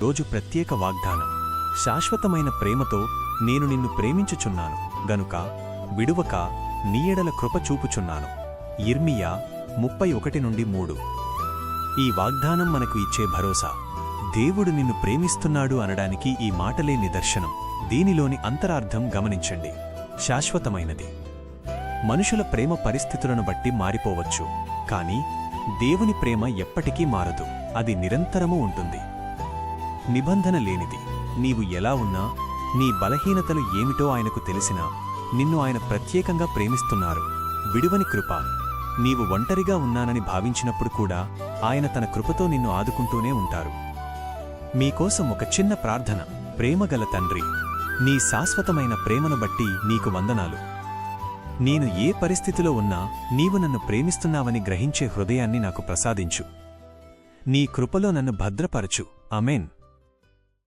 రోజు ప్రత్యేక వాగ్దానం. శాశ్వతమైన ప్రేమతో నేను నిన్ను ప్రేమించుచున్నాను గనుక విడువక నీ ఎడల కృప చూపుచున్నాను. యిర్మీయా 31:3. ఈ వాగ్దానం మనకు ఇచ్చే భరోసా. దేవుడు నిన్ను ప్రేమిస్తున్నాడు అనడానికి ఈ మాటలే నిదర్శనం. దీనిలోని అంతరార్థం గమనించండి. శాశ్వతమైనది. మనుషుల ప్రేమ పరిస్థితులను బట్టి మారిపోవచ్చు, కాని దేవుని ప్రేమ ఎప్పటికీ మారదు. అది నిరంతరమూ ఉంటుంది. నిబంధన లేనిది. నీవు ఎలా ఉన్నా, నీ బలహీనతలు ఏమిటో ఆయనకు తెలిసినా నిన్ను ఆయన ప్రత్యేకంగా ప్రేమిస్తున్నారు. విడువని కృప. నీవు ఒంటరిగా ఉన్నానని భావించినప్పుడు కూడా ఆయన తన కృపతో నిన్ను ఆదుకుంటూనే ఉంటారు. మీకోసం ఒక చిన్న ప్రార్థన. ప్రేమగల తండ్రి, నీ శాశ్వతమైన ప్రేమను బట్టి నీకు వందనాలు. నేను ఏ పరిస్థితిలో ఉన్నా నీవు నన్ను ప్రేమిస్తున్నావని గ్రహించే హృదయాన్ని నాకు ప్రసాదించు. నీ కృపలో నన్ను భద్రపరచు. ఆమేన్.